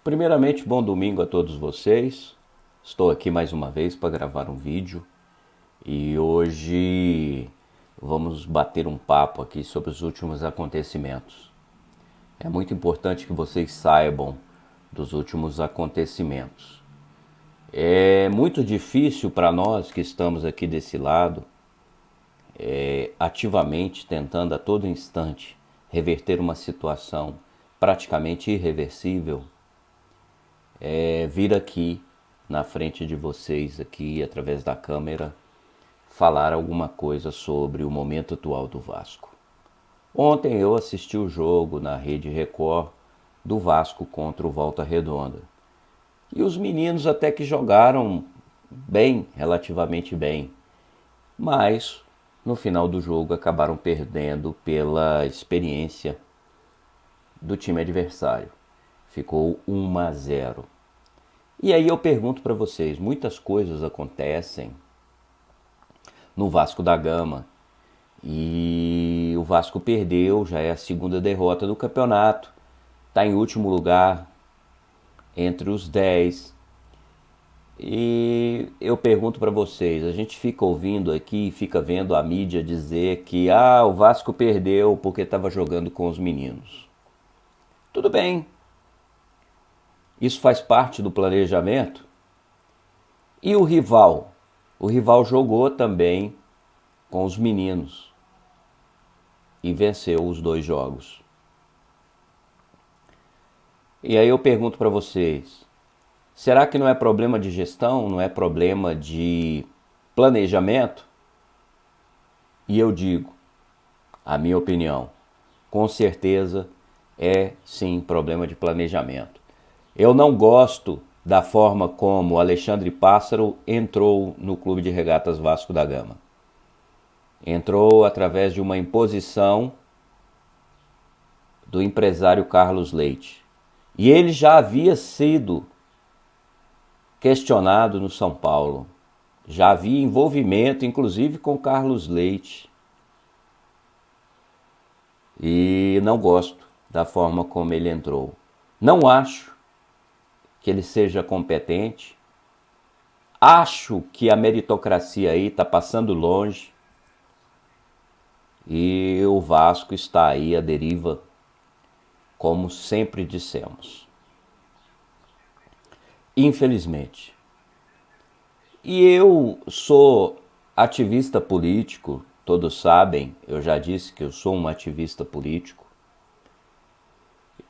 Primeiramente, bom domingo a todos vocês. Estou aqui mais uma vez para gravar um vídeo e hoje vamos bater um papo aqui sobre os últimos acontecimentos. É muito importante que vocês saibam dos últimos acontecimentos. É muito difícil para nós que estamos aqui desse lado, ativamente tentando a todo instante reverter uma situação praticamente irreversível, vir aqui na frente de vocês, aqui através da câmera, falar alguma coisa sobre o momento atual do Vasco. Ontem eu assisti o jogo na Rede Record do Vasco contra o Volta Redonda. E os meninos até que jogaram bem, relativamente bem, mas no final do jogo acabaram perdendo pela experiência do time adversário. Ficou 1-0. E aí eu pergunto para vocês, muitas coisas acontecem no Vasco da Gama e o Vasco perdeu, já é a segunda derrota do campeonato, está em último lugar entre os 10. E eu pergunto para vocês, a gente fica ouvindo aqui, fica vendo a mídia dizer que o Vasco perdeu porque estava jogando com os meninos. Tudo bem, isso faz parte do planejamento. E o rival? O rival jogou também com os meninos e venceu os 2 jogos. E aí eu pergunto para vocês, será que não é problema de gestão, não é problema de planejamento? E eu digo, a minha opinião, com certeza é sim problema de planejamento. Eu não gosto da forma como Alexandre Pássaro entrou no Clube de Regatas Vasco da Gama. Entrou através de uma imposição do empresário Carlos Leite. E ele já havia sido questionado no São Paulo. Já havia envolvimento, inclusive, com Carlos Leite. E não gosto da forma como ele entrou. Não acho que ele seja competente. Acho que a meritocracia aí está passando longe. E o Vasco está aí à deriva, como sempre dissemos. Infelizmente. E eu sou ativista político, todos sabem, eu já disse que eu sou um ativista político.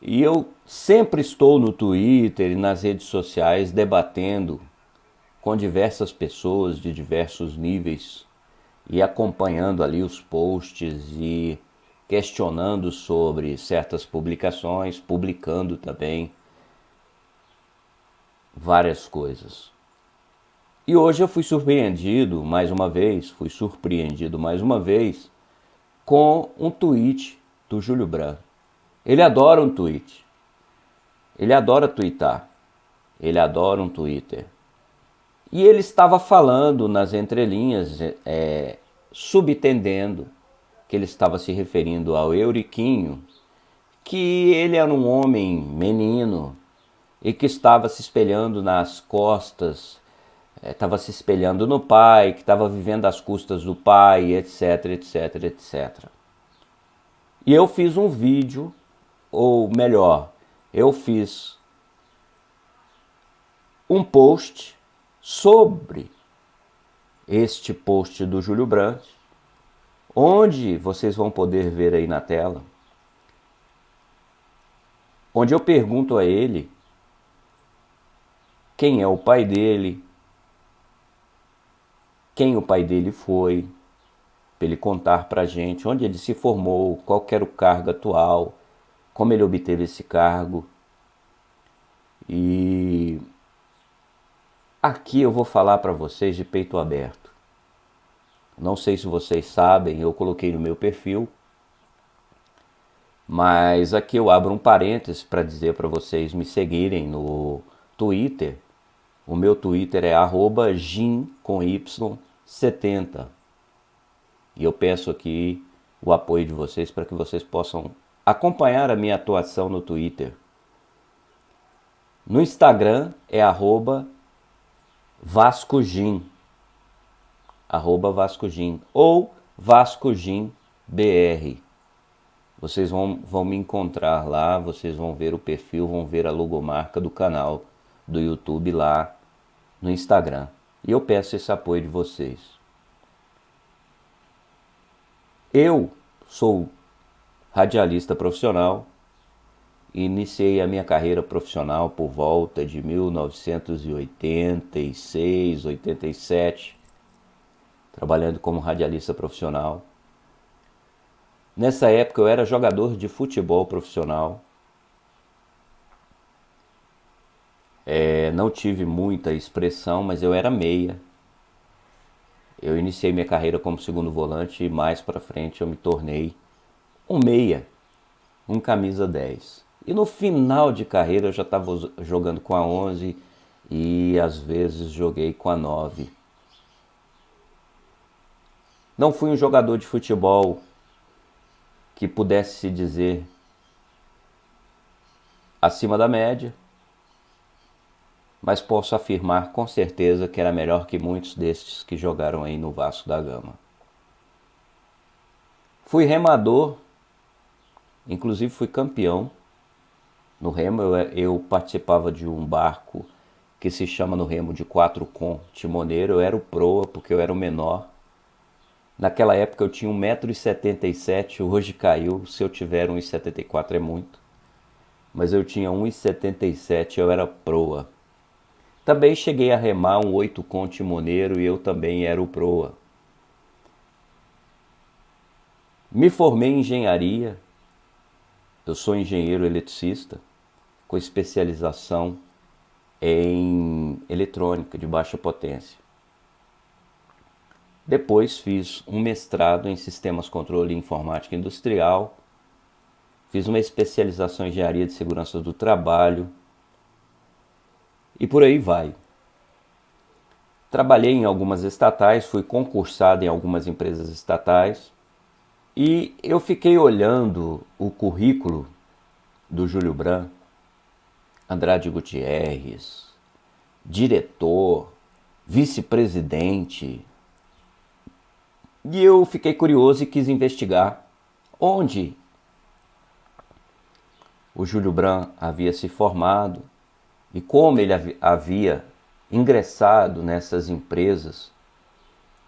E eu sempre estou no Twitter e nas redes sociais debatendo com diversas pessoas de diversos níveis e acompanhando ali os posts e questionando sobre certas publicações, publicando também várias coisas. E hoje eu fui surpreendido mais uma vez com um tweet do Júlio Branco. Ele adora um tweet. Ele adora twittar. Ele adora um Twitter. E ele estava falando nas entrelinhas, subentendendo que ele estava se referindo ao Euriquinho, que ele era um homem menino e que estava se espelhando nas costas, estava se espelhando no pai, que estava vivendo às custas do pai, etc, etc, etc. E eu fiz um vídeo, ou melhor, eu fiz um post sobre este post do Júlio Brandt, onde vocês vão poder ver aí na tela, onde eu pergunto a ele quem é o pai dele, quem o pai dele foi, para ele contar pra gente onde ele se formou, qual era o cargo atual, como ele obteve esse cargo. E aqui eu vou falar para vocês de peito aberto. Não sei se vocês sabem, eu coloquei no meu perfil, mas aqui eu abro um parênteses para dizer para vocês me seguirem no Twitter. O meu Twitter é @jim70. E eu peço aqui o apoio de vocês para que vocês possam acompanhar a minha atuação no Twitter. No Instagram é @VascoGym, @VascoGym ou VascoGymBR. Vocês vão me encontrar lá, vocês vão ver o perfil, vão ver a logomarca do canal do YouTube lá no Instagram. E eu peço esse apoio de vocês. Eu sou radialista profissional, iniciei a minha carreira profissional por volta de 1986, 87, trabalhando como radialista profissional. Nessa época eu era jogador de futebol profissional. Não tive muita expressão, mas eu era meia. Eu iniciei minha carreira como segundo volante e mais para frente eu me tornei um meia, um camisa 10. E no final de carreira eu já estava jogando com a 11 e às vezes joguei com a 9. Não fui um jogador de futebol que pudesse se dizer acima da média, mas posso afirmar com certeza que era melhor que muitos destes que jogaram aí no Vasco da Gama. Fui remador, inclusive fui campeão. No remo eu participava de um barco que se chama no remo de 4 com timoneiro. Eu era o proa porque eu era o menor. Naquela época eu tinha 1,77 m, hoje caiu, se eu tiver 1,74 m é muito. Mas eu tinha 1,77 m, eu era proa. Também cheguei a remar um 8 com timoneiro e eu também era o proa. Me formei em engenharia, eu sou engenheiro eletricista, com especialização em eletrônica de baixa potência. Depois fiz um mestrado em sistemas controle e informática industrial, fiz uma especialização em engenharia de segurança do trabalho e por aí vai. Trabalhei em algumas estatais, fui concursado em algumas empresas estatais e eu fiquei olhando o currículo do Júlio Branco, Andrade Gutierrez, diretor, vice-presidente. E eu fiquei curioso e quis investigar onde o Júlio Branco havia se formado e como ele havia ingressado nessas empresas.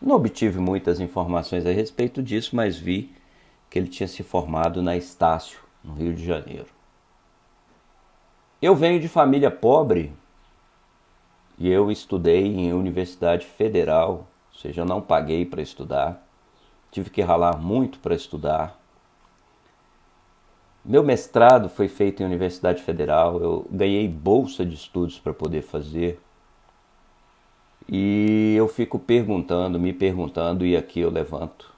Não obtive muitas informações a respeito disso, mas vi que ele tinha se formado na Estácio, no Rio de Janeiro. Eu venho de família pobre e eu estudei em Universidade Federal, ou seja, eu não paguei para estudar, tive que ralar muito para estudar. Meu mestrado foi feito em Universidade Federal, eu ganhei bolsa de estudos para poder fazer. E eu fico me perguntando, e aqui eu levanto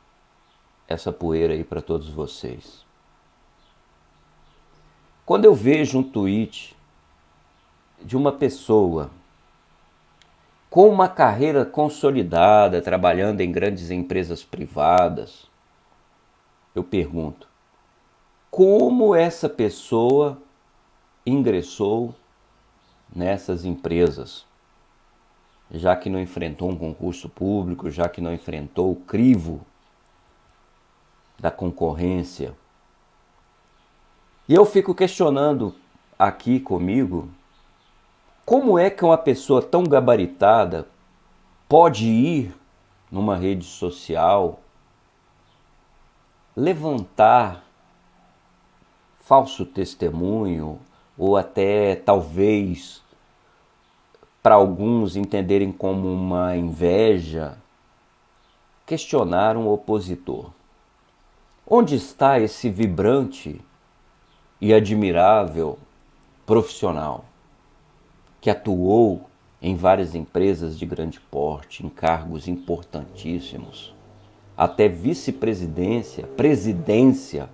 essa poeira aí para todos vocês. Quando eu vejo um tweet de uma pessoa com uma carreira consolidada, trabalhando em grandes empresas privadas, eu pergunto, como essa pessoa ingressou nessas empresas, já que não enfrentou um concurso público, já que não enfrentou o crivo da concorrência? E eu fico questionando aqui comigo, como é que uma pessoa tão gabaritada pode ir numa rede social, levantar falso testemunho, ou até talvez para alguns entenderem como uma inveja, questionar um opositor? Onde está esse vibrante e admirável profissional que atuou em várias empresas de grande porte, em cargos importantíssimos, até vice-presidência, presidência?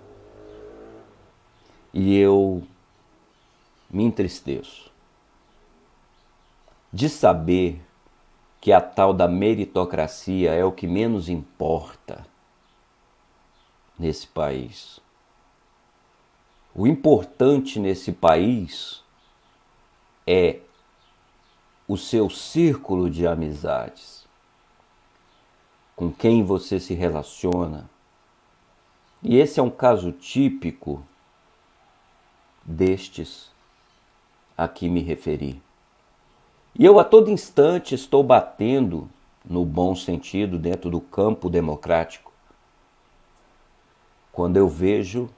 E eu me entristeço de saber que a tal da meritocracia é o que menos importa nesse país. O importante nesse país é o seu círculo de amizades, com quem você se relaciona. E esse é um caso típico destes a que me referi. E eu a todo instante estou batendo, no bom sentido, dentro do campo democrático, quando eu vejo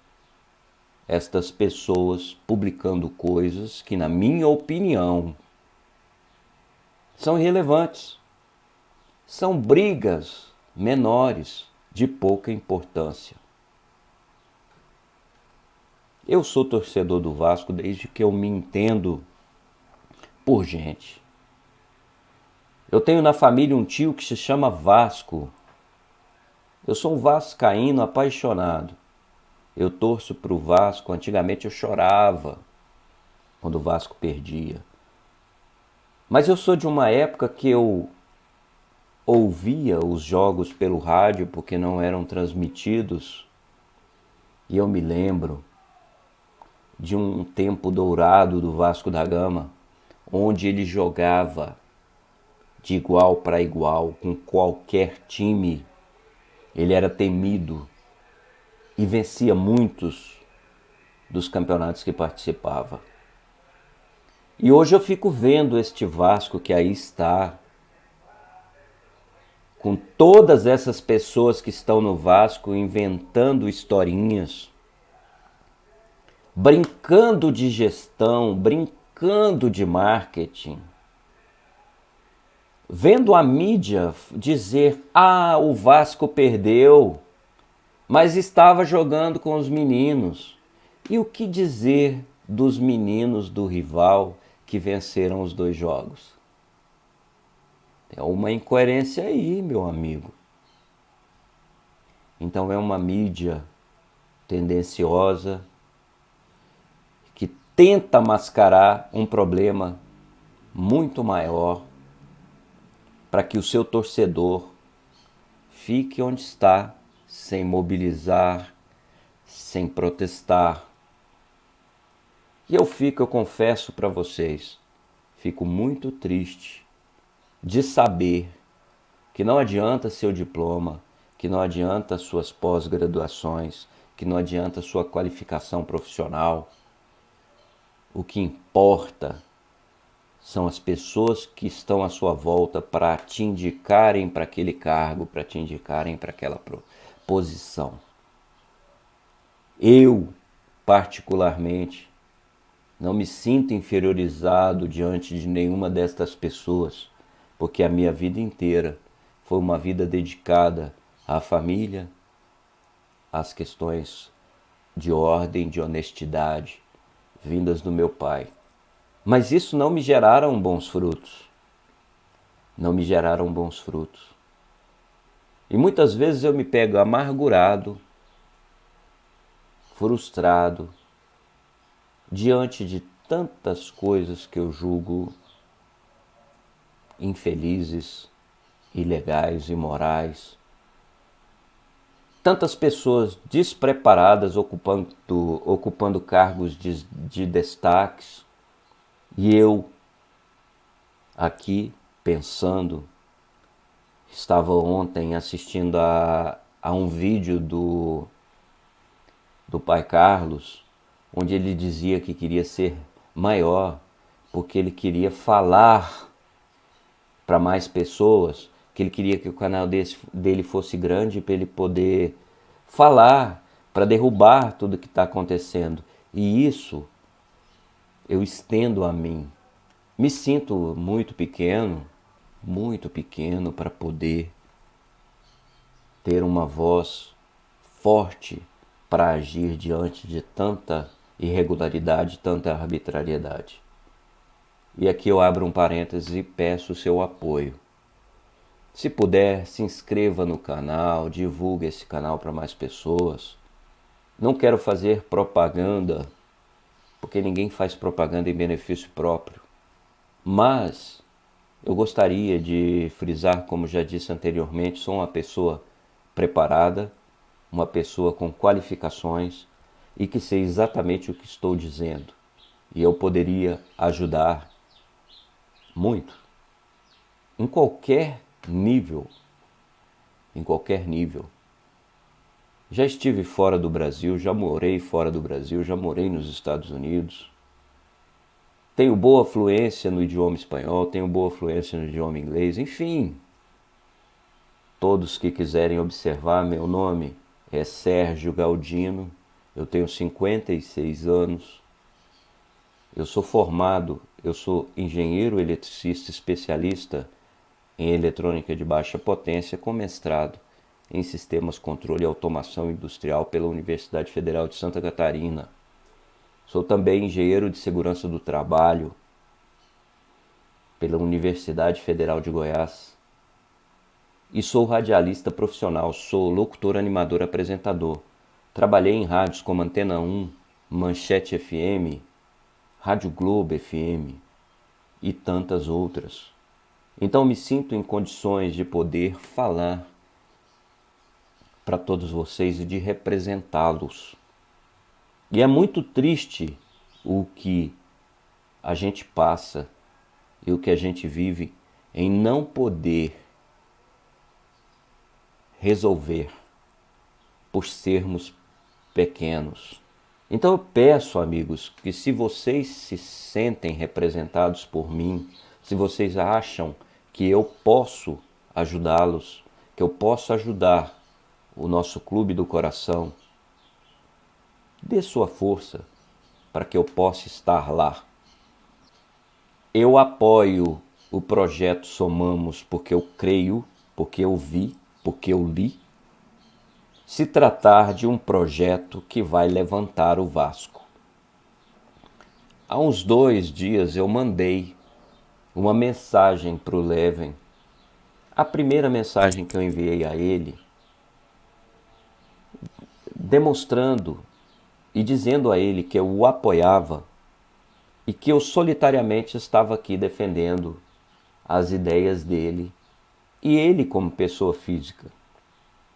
estas pessoas publicando coisas que, na minha opinião, são irrelevantes. São brigas menores, de pouca importância. Eu sou torcedor do Vasco desde que eu me entendo por gente. Eu tenho na família um tio que se chama Vasco. Eu sou um vascaíno apaixonado. Eu torço para o Vasco. Antigamente eu chorava quando o Vasco perdia. Mas eu sou de uma época que eu ouvia os jogos pelo rádio porque não eram transmitidos. E eu me lembro de um tempo dourado do Vasco da Gama, onde ele jogava de igual para igual com qualquer time. Ele era temido e vencia muitos dos campeonatos que participava. E hoje eu fico vendo este Vasco que aí está, com todas essas pessoas que estão no Vasco inventando historinhas, brincando de gestão, brincando de marketing, vendo a mídia dizer: ah, o Vasco perdeu, mas estava jogando com os meninos. E o que dizer dos meninos do rival que venceram os 2 jogos? É uma incoerência aí, meu amigo. Então é uma mídia tendenciosa que tenta mascarar um problema muito maior para que o seu torcedor fique onde está, sem mobilizar, sem protestar. E eu confesso para vocês, fico muito triste de saber que não adianta seu diploma, que não adianta suas pós-graduações, que não adianta sua qualificação profissional. O que importa são as pessoas que estão à sua volta para te indicarem para aquele cargo, para te indicarem para aquela posição. Eu, particularmente, não me sinto inferiorizado diante de nenhuma destas pessoas, porque a minha vida inteira foi uma vida dedicada à família, às questões de ordem, de honestidade, vindas do meu pai. Mas isso não me geraram bons frutos. Não me geraram bons frutos. E muitas vezes eu me pego amargurado, frustrado, diante de tantas coisas que eu julgo infelizes, ilegais, imorais. Tantas pessoas despreparadas ocupando cargos de destaques. E eu, aqui, pensando, estava ontem assistindo a um vídeo do pai Carlos, onde ele dizia que queria ser maior, porque ele queria falar para mais pessoas, que ele queria que o canal dele fosse grande para ele poder falar, para derrubar tudo que está acontecendo. E isso eu estendo a mim. Me sinto muito pequeno para poder ter uma voz forte para agir diante de tanta irregularidade, tanta arbitrariedade. E aqui eu abro um parêntese e peço o seu apoio. Se puder, se inscreva no canal, divulgue esse canal para mais pessoas. Não quero fazer propaganda, porque ninguém faz propaganda em benefício próprio. Mas eu gostaria de frisar, como já disse anteriormente, sou uma pessoa preparada, uma pessoa com qualificações e que sei exatamente o que estou dizendo. E eu poderia ajudar muito. Em qualquer nível, em qualquer nível. Já estive fora do Brasil, já morei fora do Brasil, já morei nos Estados Unidos. Tenho boa fluência no idioma espanhol, tenho boa fluência no idioma inglês, enfim. Todos que quiserem observar, meu nome é Sérgio Galdino, eu tenho 56 anos, eu sou engenheiro eletricista especialista em eletrônica de baixa potência com mestrado em Sistemas, Controle e Automação Industrial pela Universidade Federal de Santa Catarina. Sou também engenheiro de segurança do trabalho pela Universidade Federal de Goiás. E sou radialista profissional, sou locutor, animador, apresentador. Trabalhei em rádios como Antena 1, Manchete FM, Rádio Globo FM e tantas outras. Então me sinto em condições de poder falar para todos vocês e de representá-los. E é muito triste o que a gente passa e o que a gente vive em não poder resolver por sermos pequenos. Então eu peço, amigos, que se vocês se sentem representados por mim, se vocês acham que eu posso ajudá-los, que eu posso ajudar o nosso Clube do Coração, dê sua força para que eu possa estar lá. Eu apoio o projeto Somamos porque eu creio, porque eu vi, porque eu li, se tratar de um projeto que vai levantar o Vasco. Há uns 2 dias eu mandei uma mensagem para o Leven. A primeira mensagem que eu enviei a ele, demonstrando e dizendo a ele que eu o apoiava e que eu solitariamente estava aqui defendendo as ideias dele e ele como pessoa física,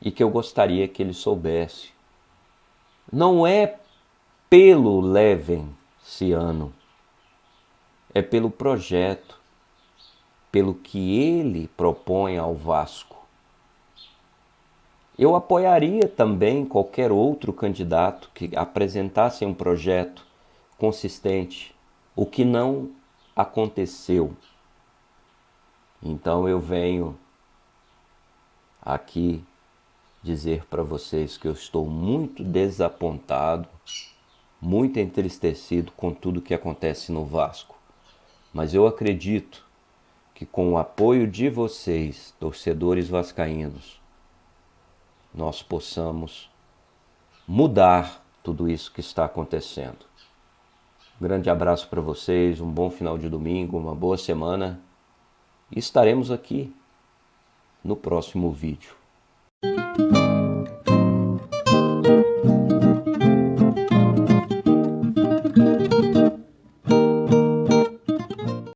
e que eu gostaria que ele soubesse. Não é pelo Levenciano, é pelo projeto, pelo que ele propõe ao Vasco. Eu apoiaria também qualquer outro candidato que apresentasse um projeto consistente, o que não aconteceu. Então eu venho aqui dizer para vocês que eu estou muito desapontado, muito entristecido com tudo que acontece no Vasco. Mas eu acredito que com o apoio de vocês, torcedores vascaínos, nós possamos mudar tudo isso que está acontecendo. Um grande abraço para vocês, um bom final de domingo, uma boa semana e estaremos aqui no próximo vídeo.